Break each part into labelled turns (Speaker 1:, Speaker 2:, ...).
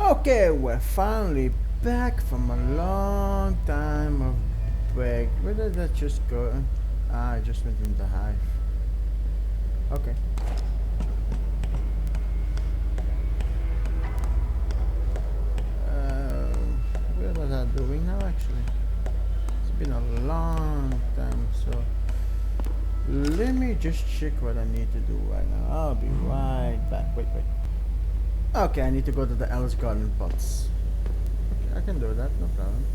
Speaker 1: Okay, we're finally back from a long time of break. Where did that just go? I just went in the hive. Okay. What was I doing now actually? It's been a long time, so let me just check what I need to do right now. I'll be right back. Wait. Okay, I need to go to the Alice Garden pots. Okay, I can do that, no problem.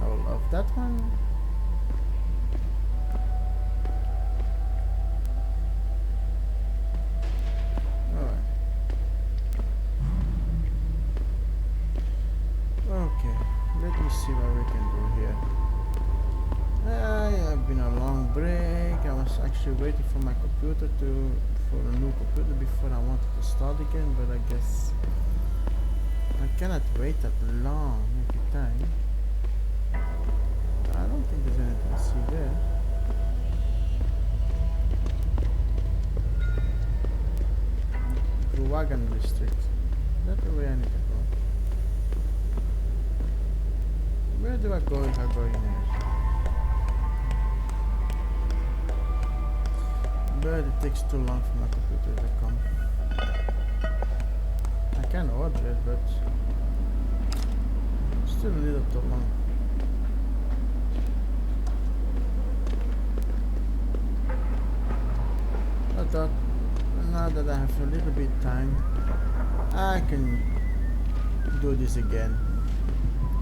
Speaker 1: I will love that one. Alright. Okay, let me see what we can do here. I've been a long break. I was actually waiting for my computer for a new computer before I wanted to start again, but I guess I cannot wait that long every time. I don't think there's anything to see there. Wagon district. That's the way I need to go. Where do I go if I go in here? But it takes too long for my computer to come. I can order it, but still a little too long. I thought now that I have a little bit time, I can do this again.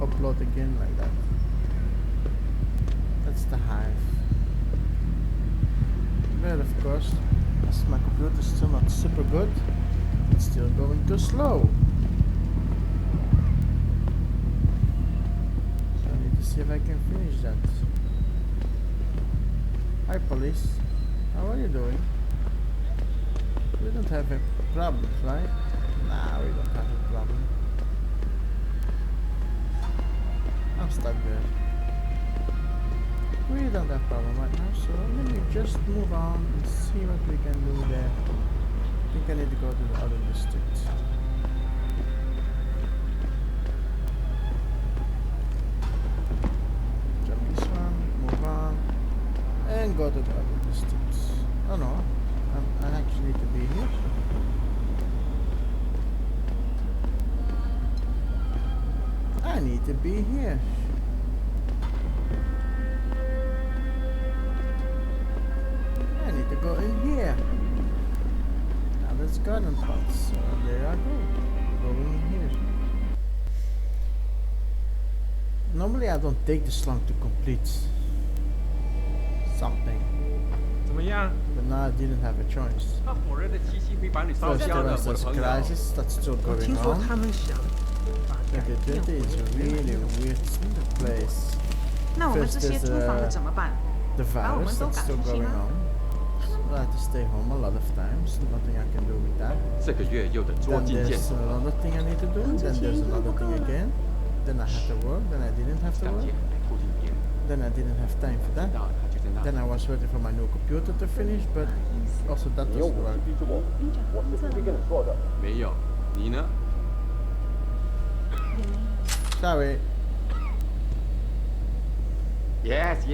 Speaker 1: Upload again like that. That's the hive. But of course, as my computer is still not super good, it's still going too slow. So I need to see if I can finish that. Hi police, how are you doing? We don't have a problem, right? Nah, we don't have a problem. I'm stuck there. We don't have problem right now, so let me just move on and see what we can do there. I think I need to go to the other district. Jump this one, move on, and go to the other district. Oh no, I actually need to be here. I need to be here. I need to go in here. Now let's garden pots. So there I go. Going in here. Normally I don't take this long to complete something.
Speaker 2: 怎么样？
Speaker 1: But now I didn't have a choice.
Speaker 2: 那火热的七夕会把你烧
Speaker 1: First
Speaker 2: 焦
Speaker 1: there
Speaker 2: 的，
Speaker 1: was
Speaker 2: 我的
Speaker 1: this
Speaker 2: 朋友。
Speaker 1: crisis that's still
Speaker 3: 我
Speaker 1: going
Speaker 3: 听说
Speaker 1: on.
Speaker 3: 他们想把改变
Speaker 1: 2020 is a
Speaker 3: 回原来
Speaker 1: really
Speaker 3: 的
Speaker 1: weird place.
Speaker 3: 那我们
Speaker 1: First
Speaker 3: 这些
Speaker 1: there's
Speaker 3: 租房的怎么办？
Speaker 1: the
Speaker 3: 把我
Speaker 1: virus
Speaker 3: 们都
Speaker 1: that's
Speaker 3: 赶
Speaker 1: still
Speaker 3: 出去
Speaker 1: going
Speaker 3: 吗？
Speaker 1: on. So I have to stay home a lot of times. Nothing I can do with that.
Speaker 2: 这个月又得捉
Speaker 1: Then
Speaker 2: 襟见
Speaker 1: there's
Speaker 2: 肘了。
Speaker 1: another thing I need to do. Then there's another thing again. Then I had to work. Then I didn't have to
Speaker 2: 感
Speaker 1: work.
Speaker 2: 觉很靠近别人，
Speaker 1: Then I didn't have time for
Speaker 2: 知
Speaker 1: that.
Speaker 2: 道他就在那
Speaker 1: Then
Speaker 2: 里。
Speaker 1: I was waiting for my new computer to finish, but also that
Speaker 4: 你用
Speaker 1: doesn't
Speaker 4: 武
Speaker 1: work.
Speaker 4: 器逼住我，我是必须跟你说的。
Speaker 2: 没有，你呢？
Speaker 1: Sorry.
Speaker 2: Yes.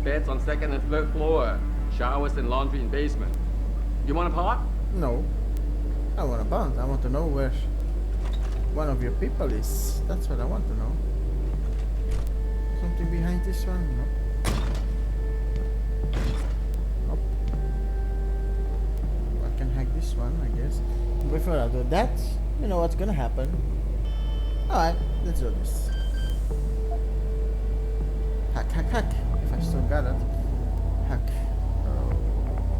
Speaker 2: Beds on second and third floor. Showers and laundry in basement. You want a pot?
Speaker 1: No. I want a bond. I want to know where one of your people is. That's what I want to know. Something behind this one? No. Nope. I can hack this one, I guess. Before I do that, you know what's gonna happen. Alright, let's do this. Hack. If I still got it. Hack. Oh,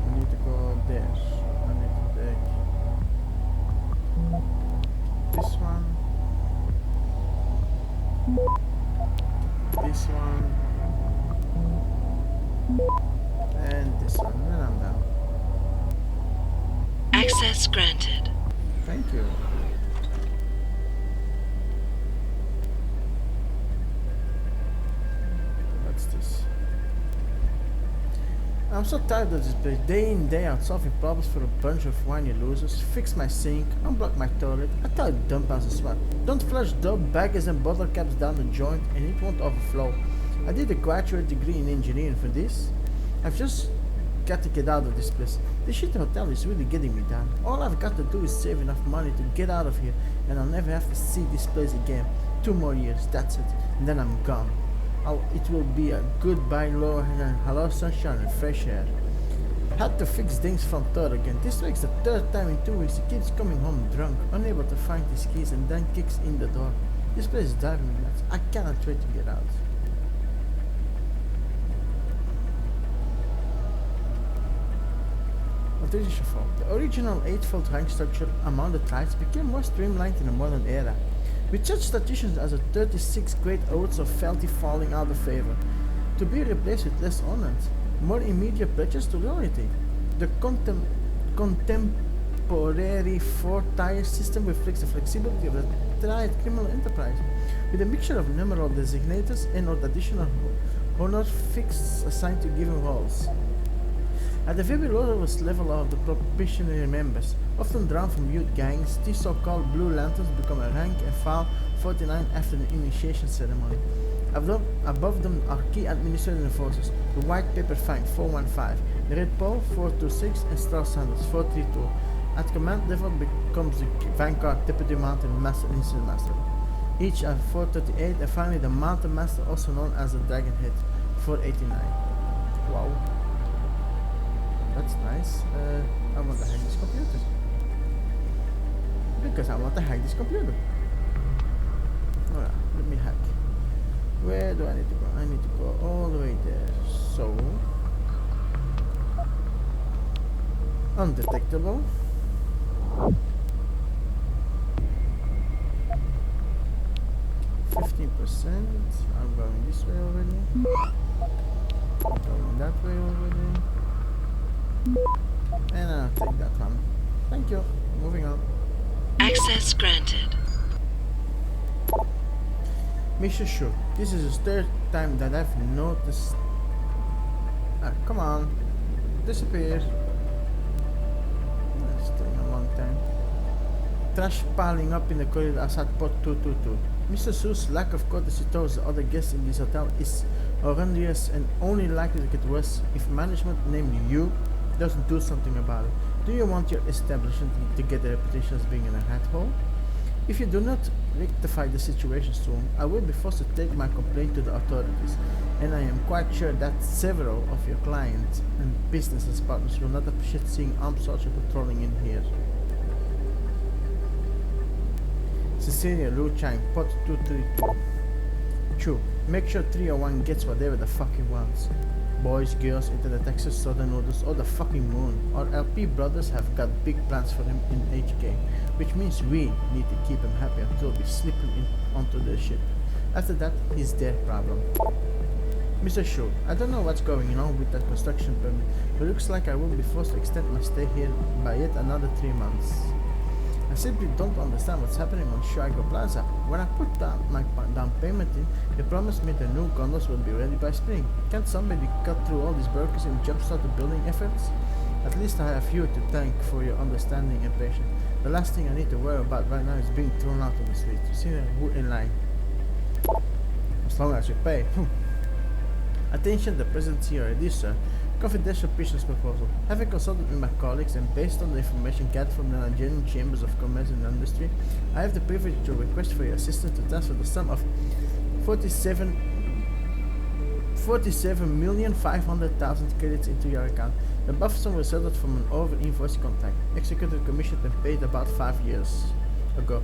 Speaker 1: I need to go there. I need to take this one. This one. And this one. And I'm done.
Speaker 5: Access granted.
Speaker 1: Thank you. What's this? I'm so tired of this place, day in, day out, solving problems for a bunch of whiny losers. Fix my sink, unblock my toilet. I tell you dumb as a swat. Don't flush dope baggers and bottle caps down the joint and it won't overflow. I did a graduate degree in engineering for this. I've just got to get out of this place. This shit hotel is really getting me down. All I've got to do is save enough money to get out of here and I'll never have to see this place again. 2 more years, that's it. And then I'm gone. It will be a goodbye, Lord, and hello sunshine and fresh air. Had to fix things from third again. This week's the 3rd time in 2 weeks. He keeps coming home drunk, unable to find his keys, and then kicks in the door. This place is driving me nuts. I cannot wait to get out. The original 8-fold rank structure among the tribes became more streamlined in the modern era, with such traditions as the 36 great oaths of fealty falling out of favor, to be replaced with less honored, more immediate pledges to loyalty. The contemporary 4-tier system reflects the flexibility of the triad criminal enterprise, with a mixture of numeral designators and or additional honor fixed assigned to given roles. At the very lowest level of the probationary members, often drawn from youth gangs, these so-called Blue Lanterns become a rank and file 49 after the initiation ceremony. Above them are key administrative forces, the White Paper Fang 415, the Red Pole 426 and Strauss Sanders 432. At command level becomes the Vanguard Deputy Mountain Master Incident Master, each at 438, and finally the Mountain Master, also known as the Dragon Head 489. Wow. That's nice. I want to hack this computer. Because I want to hack this computer. Alright, let me hack. Where do I need to go? I need to go all the way there. So... undetectable. %. I'm going this way already. I'm going that way already. And I'll take that one. Thank you. Moving on.
Speaker 5: Access granted.
Speaker 1: Mr. Shu, this is the 3rd time that I've noticed. Come on. Disappear. That's taking a long time. Trash piling up in the corridor outside pot 222. Mr. Su's lack of courtesy towards the other guests in this hotel is horrendous and only likely to get worse if management, namely you, doesn't do something about it. Do you want your establishment to get a reputation as being in a rat hole? If you do not rectify the situation soon, I will be forced to take my complaint to the authorities, and I am quite sure that several of your clients and business partners will not appreciate seeing armed soldiers patrolling in here. Cecilia Lu Chang, pot 232. Chu, make sure 301 gets whatever the fuck he wants. Boys, girls, internet access, soda noodles, or the fucking moon. Our LP brothers have got big plans for him in HK, which means we need to keep him happy until we slip him onto the ship. After that, he's their problem. Mr. Shu, I don't know what's going on with that construction permit, but it looks like I will be forced to extend my stay here by yet another 3 months. I simply don't understand what's happening on Shuaigo Plaza. When I put down my down payment in, they promised me the new gondolas will be ready by spring. Can't somebody cut through all these brokers and jumpstart the building efforts? At least I have you to thank for your understanding and patience. The last thing I need to worry about right now is being thrown out on the street. See who in line. As long as you pay. Attention, the present here, it is, sir. Confidential business proposal. Having consulted with my colleagues and based on the information gathered from the Nigerian Chambers of Commerce and Industry, I have the privilege to request for your assistance to transfer the sum of 47,500,000 credits into your account. The above sum resulted from an over-invoice contract, executed, commissioned and paid about 5 years ago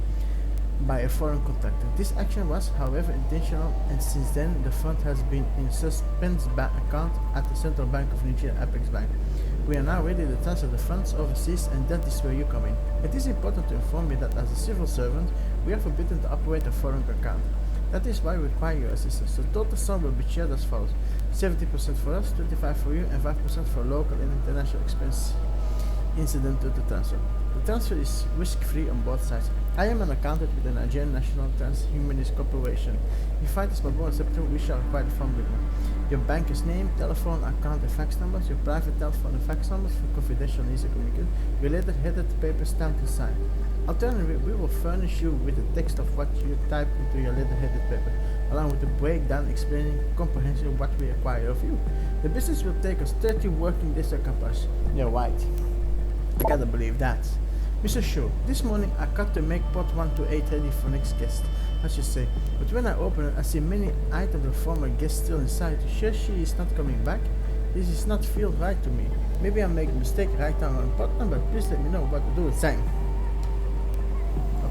Speaker 1: by a foreign contractor. This action was, however, intentional, and since then the fund has been in suspense account at the Central Bank of Nigeria, Apex Bank. We are now ready to transfer the funds overseas, and that is where you come in. It is important to inform you that as a civil servant, we are forbidden to operate a foreign account. That is why we require your assistance. The total sum will be shared as follows: 70% for us, 25% for you, and 5% for local and international expense incident to the transfer. The transfer is risk-free on both sides. I am an accountant with the Nigerian National Transhumanist Corporation. If you find this proposal acceptable, we shall require the form agreement. Your banker's name, telephone, account, and fax numbers. Your private telephone and fax numbers for confidential and easy communication. Your letter-headed paper stamped and signed. Alternatively, we will furnish you with the text of what you type into your letter-headed paper, along with a breakdown explaining comprehensively what we require of you. The business will take us 30 working days to accomplish. You're right. I gotta believe that. Mr. Shaw, this morning I got to make pot 128 ready for next guest, as you say. But when I open it, I see many items of the former guest still inside. Sure she is not coming back? This does not feel right to me. Maybe I make a mistake right down on pot number. Please let me know what to do with time.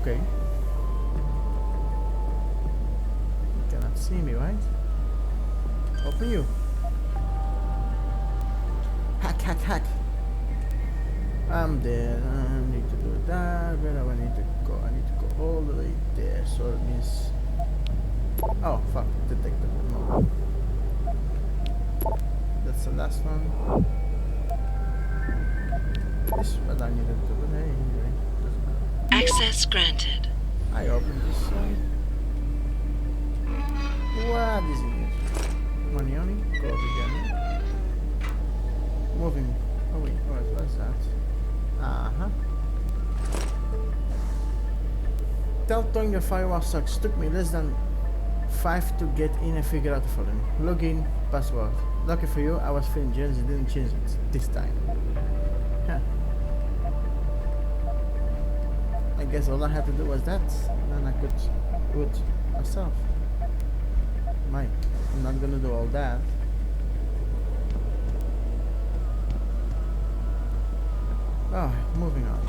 Speaker 1: Okay. You cannot see me, right? Open you. Hack, hack, hack. I'm there. I need to do that. Where do I need to go? I need to go all the way there. So it means. Oh, fuck. Detected. No. That's the last one. This is what I needed to do. But anyway, doesn't matter.
Speaker 5: Access granted.
Speaker 1: I opened this one. What is it? Money on it. Close again. Moving. Oh wait, what's that? Uh-huh. Tell Tong your firewall sucks. Took me less than 5 to get in and figure out the following. Login, password. Lucky for you, I was feeling jealous and didn't change it this time. Huh. I guess all I had to do was that. Then I could do it myself. I'm not gonna do all that. Alright, moving on.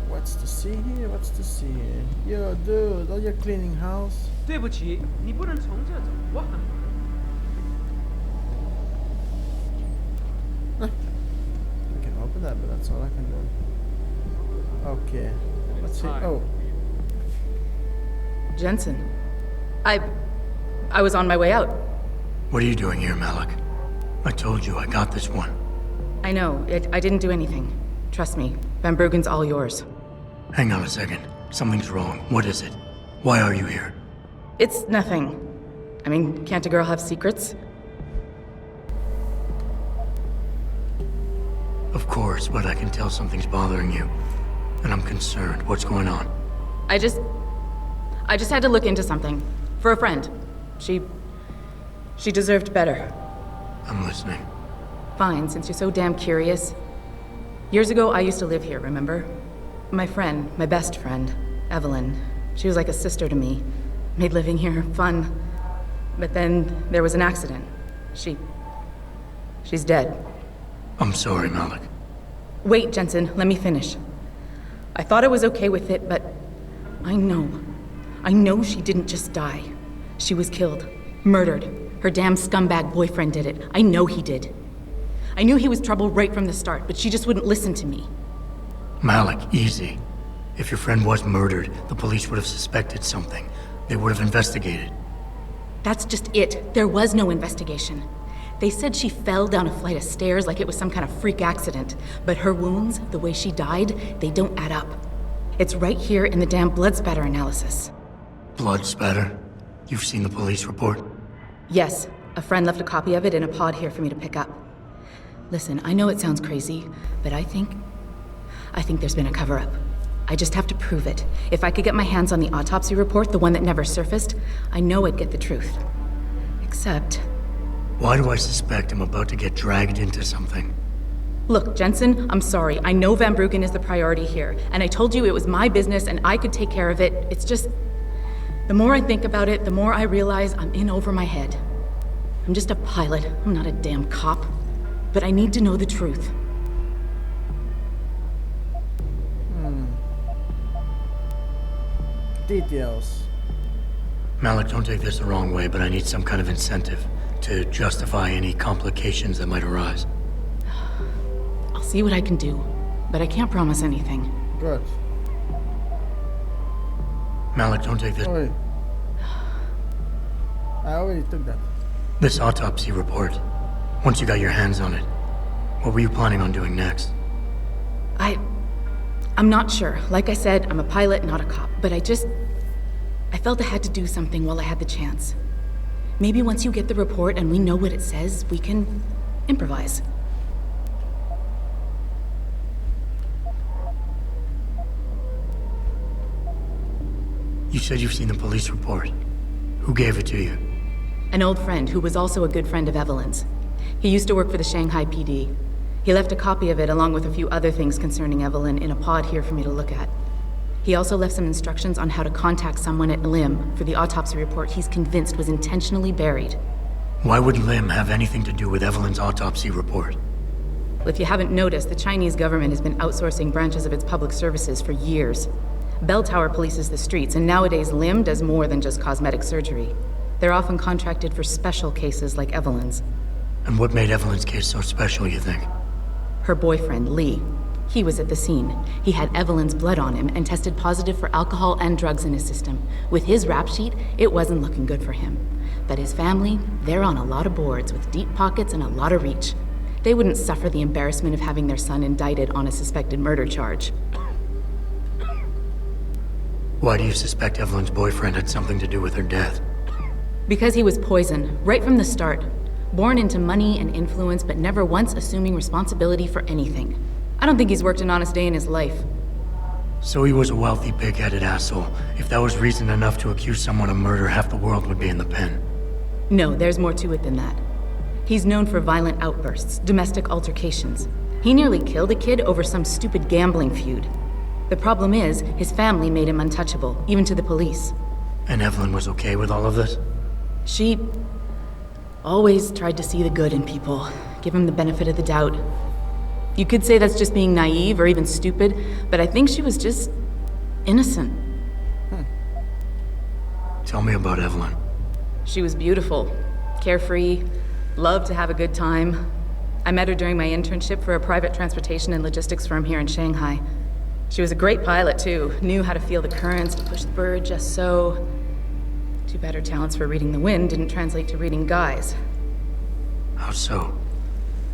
Speaker 1: What's to see here? What's to see here? Yo, dude, are you cleaning house?
Speaker 3: 对不起，你不能从这走，我很忙。
Speaker 1: I can open that, but that's all I can do. Okay. Let's see. Oh,
Speaker 6: Jensen, I was on my way out.
Speaker 7: What are you doing here, Malik? I told you I got this one.
Speaker 6: I know, I didn't do anything. Trust me, Van Bruggen's all yours.
Speaker 7: Hang on a second. Something's wrong. What is it? Why are you here?
Speaker 6: It's nothing. I mean, can't a girl have secrets?
Speaker 7: Of course, but I can tell something's bothering you. And I'm concerned. What's going on?
Speaker 6: I just had to look into something. For a friend. She deserved better.
Speaker 7: I'm listening.
Speaker 6: Fine, since you're so damn curious. Years ago, I used to live here, remember? My friend, my best friend, Evelyn. She was like a sister to me. Made living here fun. But then there was an accident. She's dead.
Speaker 7: I'm sorry, Malik.
Speaker 6: Wait, Jensen, let me finish. I thought I was okay with it, but I know she didn't just die. She was killed. Murdered. Her damn scumbag boyfriend did it. I know he did. I knew he was trouble right from the start, but she just wouldn't listen to me.
Speaker 7: Malik, easy. If your friend was murdered, the police would have suspected something. They would have investigated.
Speaker 6: That's just it. There was no investigation. They said she fell down a flight of stairs like it was some kind of freak accident. But her wounds, the way she died, they don't add up. It's right here in the damn blood spatter analysis.
Speaker 7: Blood spatter? You've seen the police report?
Speaker 6: Yes, a friend left a copy of it in a pod here for me to pick up. Listen, I know it sounds crazy, but I think there's been a cover-up. I just have to prove it. If I could get my hands on the autopsy report, the one that never surfaced, I know I'd get the truth. Except...
Speaker 7: Why do I suspect I'm about to get dragged into something?
Speaker 6: Look, Jensen, I'm sorry. I know Van Bruggen is the priority here, and I told you it was my business and I could take care of it. It's just... The more I think about it, the more I realize I'm in over my head. I'm just a pilot. I'm not a damn cop. But I need to know the truth.
Speaker 1: Details.
Speaker 7: Malik, don't take this the wrong way, but I need some kind of incentive to justify any complications that might arise.
Speaker 6: I'll see what I can do, but I can't promise anything.
Speaker 1: Good.
Speaker 7: Malik, don't take this...
Speaker 1: Oh, wait. I already took that.
Speaker 7: This autopsy report. Once you got your hands on it, what were you planning on doing next?
Speaker 6: I'm not sure. Like I said, I'm a pilot, not a cop. But I felt I had to do something while I had the chance. Maybe once you get the report and we know what it says, we can improvise.
Speaker 7: You said you've seen the police report. Who gave it to you?
Speaker 6: An old friend who was also a good friend of Evelyn's. He used to work for the Shanghai PD. He left a copy of it along with a few other things concerning Evelyn in a pod here for me to look at. He also left some instructions on how to contact someone at Lim for the autopsy report he's convinced was intentionally buried.
Speaker 7: Why would Lim have anything to do with Evelyn's autopsy report?
Speaker 6: Well, if you haven't noticed, the Chinese government has been outsourcing branches of its public services for years. Bell Tower polices the streets, and nowadays Lim does more than just cosmetic surgery. They're often contracted for special cases like Evelyn's.
Speaker 7: And what made Evelyn's case so special, you think?
Speaker 6: Her boyfriend, Lee. He was at the scene. He had Evelyn's blood on him and tested positive for alcohol and drugs in his system. With his rap sheet, it wasn't looking good for him. But his family, they're on a lot of boards with deep pockets and a lot of reach. They wouldn't suffer the embarrassment of having their son indicted on a suspected murder charge.
Speaker 7: Why do you suspect Evelyn's boyfriend had something to do with her death?
Speaker 6: Because he was poison, right from the start. Born into money and influence, but never once assuming responsibility for anything. I don't think he's worked an honest day in his life.
Speaker 7: So he was a wealthy, pig-headed asshole. If that was reason enough to accuse someone of murder, half the world would be in the pen.
Speaker 6: No, there's more to it than that. He's known for violent outbursts, domestic altercations. He nearly killed a kid over some stupid gambling feud. The problem is, his family made him untouchable, even to the police.
Speaker 7: And Evelyn was okay with all of this?
Speaker 6: She always tried to see the good in people, give him the benefit of the doubt. You could say that's just being naive or even stupid, but I think she was just innocent.
Speaker 7: Tell me about Evelyn.
Speaker 6: She was beautiful, carefree, loved to have a good time. I met her during my internship for a private transportation and logistics firm here in Shanghai. She was a great pilot, too. Knew how to feel the currents, to push the bird just so. Too bad her talents for reading the wind didn't translate to reading guys.
Speaker 7: How so?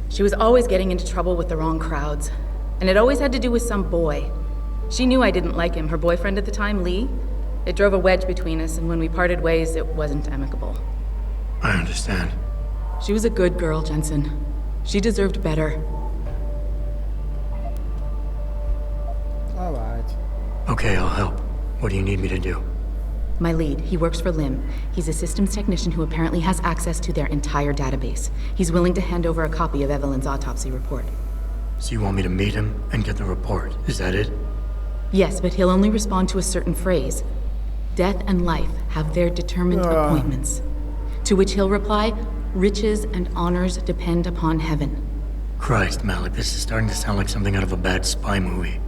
Speaker 6: She was always getting into trouble with the wrong crowds. And it always had to do with some boy. She knew I didn't like him. Her boyfriend at the time, Lee. It drove a wedge between us, and when we parted ways, it wasn't amicable.
Speaker 7: I understand.
Speaker 6: She was a good girl, Jensen. She deserved better.
Speaker 1: Alright.
Speaker 7: Okay, I'll help. What do you need me to do?
Speaker 6: My lead, he works for Lim. He's a systems technician who apparently has access to their entire database. He's willing to hand over a copy of Evelyn's autopsy report.
Speaker 7: So you want me to meet him and get the report, is that it?
Speaker 6: Yes, but he'll only respond to a certain phrase. Death and life have their determined appointments. To which he'll reply, riches and honors depend upon heaven.
Speaker 7: Christ, Malik, this is starting to sound like something out of a bad spy movie.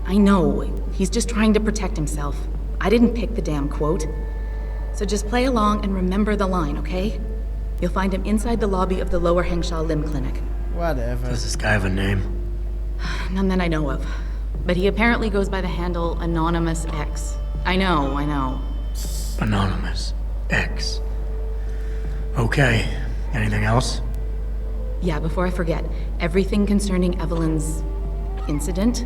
Speaker 6: I know. He's just trying to protect himself. I didn't pick the damn quote. So just play along and remember the line, okay? You'll find him inside the lobby of the Lower Hengsha Lim Clinic.
Speaker 1: Whatever.
Speaker 7: Does this guy have a name?
Speaker 6: None that I know of. But he apparently goes by the handle Anonymous X. I know.
Speaker 7: Anonymous. X. Okay. Anything else?
Speaker 6: Yeah, before I forget, everything concerning Evelyn's incident,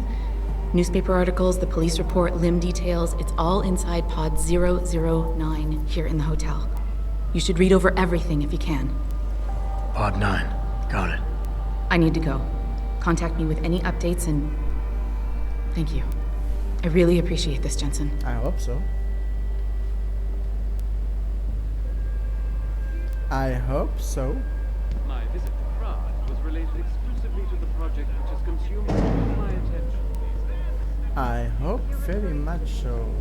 Speaker 6: newspaper articles, the police report, Lim details, it's all inside pod 009 here in the hotel. You should read over everything if you can.
Speaker 7: Pod 9. Got it.
Speaker 6: I need to go. Contact me with any updates and thank you. I really appreciate this, Jensen.
Speaker 1: I hope so. I hope so.
Speaker 8: My visit to Prague was related exclusively to the project which has consumed all my attention these days.
Speaker 1: I hope very much so.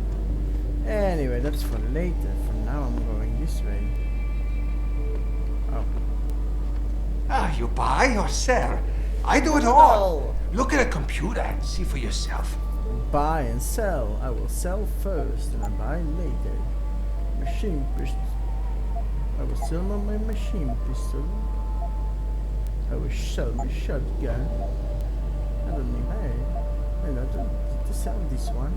Speaker 1: Anyway, that's for later. For now, I'm going this way. Oh.
Speaker 9: You buy or sell? I do it all. Look at a computer and see for yourself.
Speaker 1: Buy and sell. I will sell first and I buy later. Machine pistol. I will sell my machine pistol. I will sell my shotgun. I don't need I don't need to sell this one.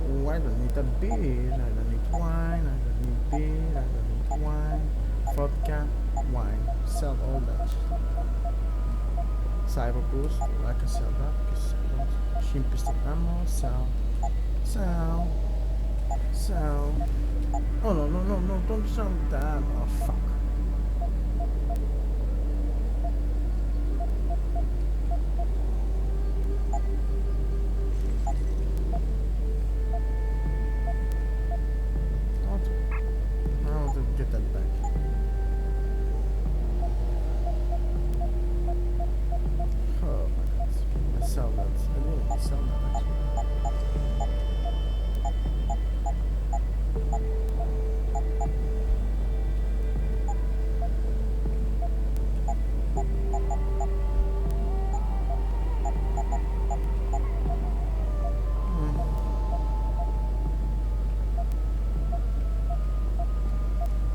Speaker 1: Oh, I don't need a beer. I don't need wine. I don't need beer. I don't need wine. Vodka, wine. Sell all that. Cyber boost. I can sell that because I don't. Machine pistol ammo. Sell. Oh no, no, no, no, don't jump down. Oh fuck. I want to get that back. Oh my god. I sell that. I didn't sell that actually.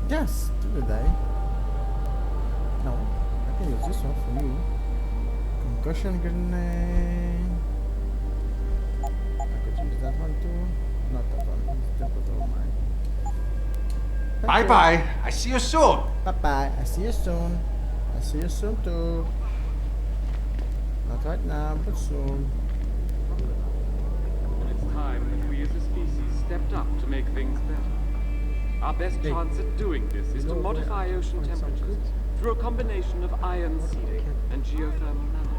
Speaker 1: Yes, do the die. No, I can use this one for you. Concussion grenade. I could use that one too. Not that one. It's temporal mine.
Speaker 9: Bye bye. I see you soon.
Speaker 1: Bye bye. I see you soon. I see you soon too. Not right now, but soon.
Speaker 8: It's time that we as a species stepped up to make things better. Our best chance at doing this is to modify ocean temperatures through a combination of ion seeding and geothermal management.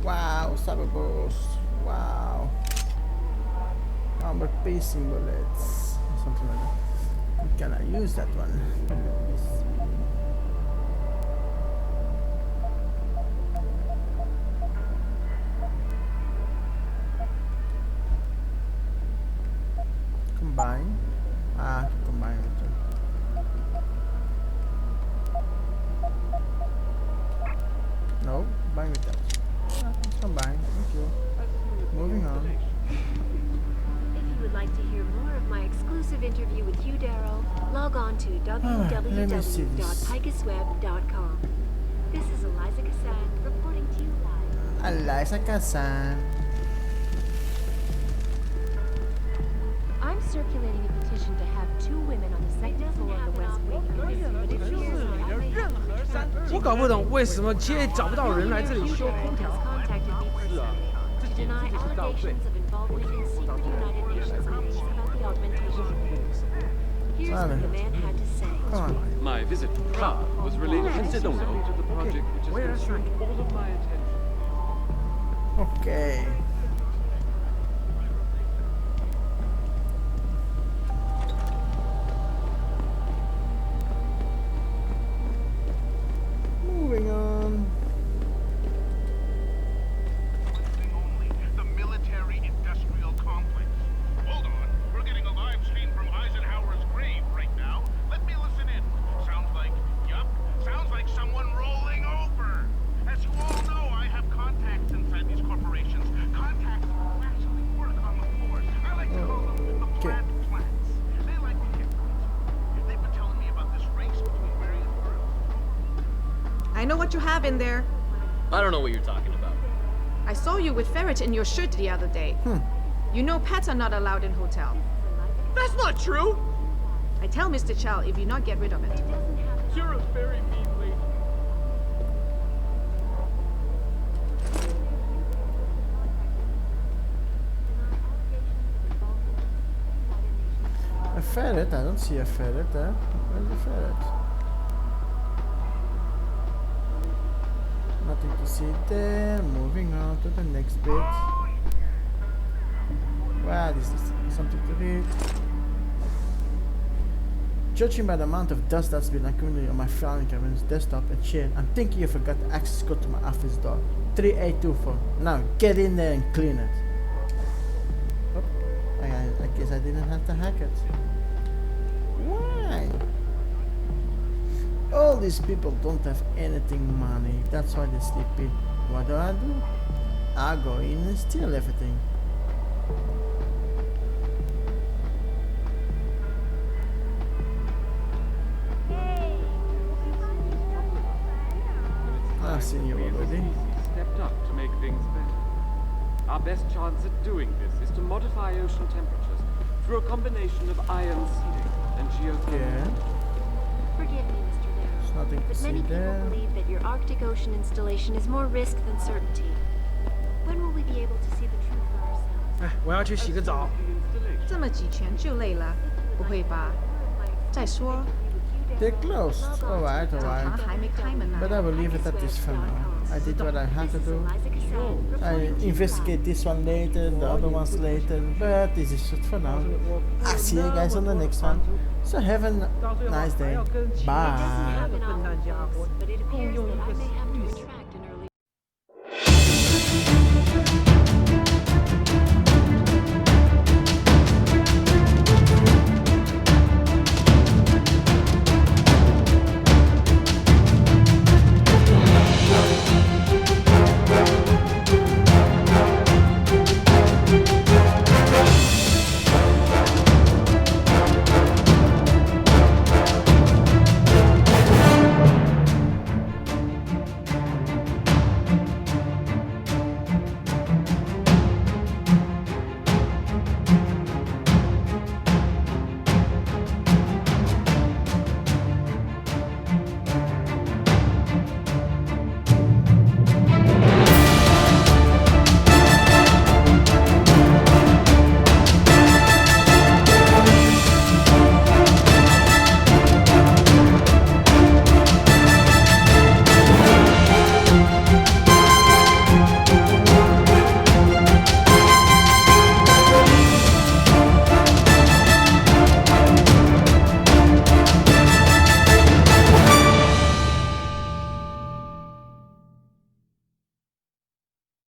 Speaker 1: Wow, cyber burst. Wow. Armor pacing bullets. Something like that. Can I use that one? Let me see. Combine. Combine with it. No, combine with that. Let's combine. Thank you. Moving on.
Speaker 10: If you would like to hear more of my exclusive interview with Hugh Darrow, log on to www.picusweb.com. This is Eliza Cassan reporting to you live.
Speaker 1: Eliza Cassan.
Speaker 10: I'm circulating a petition to have 2 women on the second floor of the West Wing. But it appears I may have to return.
Speaker 3: 我搞不懂为什么街里找不到人来这里修
Speaker 10: Hugh
Speaker 3: 空
Speaker 10: Darrow
Speaker 3: 调。
Speaker 10: has contacted me personally to deny allegations of involvement in secret United Nations meetings about the augmentation of news. Here's what the man had to say.
Speaker 1: Come on.
Speaker 8: My visit to Prague was related exclusively to the project which has consumed all of my attention.
Speaker 1: Okay. Moving on.
Speaker 11: The military-industrial complex. Hold on, we're getting a live stream from Eisenhower's grave right now. Let me listen in. Sounds like someone rolling over. As you all know, I have contacts inside these corporations. Contacts who actually work on the floors. I like to call them the plant plants. They like to get things. They've been telling me about this race between various groups.
Speaker 12: I know what you have in there.
Speaker 13: I don't know what you're talking about.
Speaker 12: I saw you with ferret in your shirt the other day. You know pets are not allowed in hotel.
Speaker 13: That's not true!
Speaker 12: I tell Mr. Chow if you not get rid of it.
Speaker 13: You're a very mean lady.
Speaker 1: A ferret? I don't see a ferret there. Where's the ferret? Nothing to see there. Moving on to the next bit. Wow, this is something to read. Judging by the amount of dust that's been accumulating on my filing cabinet's desktop and chair, I'm thinking you forgot the access code to my office door. 3824. Now get in there and clean it. Oh, I guess I didn't have to hack it. Why? All these people don't have anything money. That's why they're sleepy. What do? I go in and steal everything. I've seen you already.
Speaker 8: Stepped up to make things better. Our best chance at doing this is to modify ocean temperatures through a combination of ion seeding and geothermal.
Speaker 1: Yeah.
Speaker 10: Forgive me, Mr.
Speaker 1: There's
Speaker 10: Darrow,
Speaker 1: nothing to
Speaker 10: but
Speaker 1: see
Speaker 10: many people
Speaker 1: there.
Speaker 10: believe that your Arctic Ocean installation is more risk than certainty. When will we be able to see the truth for ourselves?
Speaker 3: 哎，我要去洗个澡。
Speaker 12: 这么几拳就累了？不会吧？再说，
Speaker 1: They're closed. Alright,
Speaker 12: 澡堂
Speaker 1: alright.
Speaker 12: 还没开门呢。
Speaker 1: But I will leave it at this for now. I did what I had to do. I investigate this one later, the other ones later, but this is it for now. I'll see you guys on the next one. So have a nice day. Bye.
Speaker 10: But it appears that I may have to retract.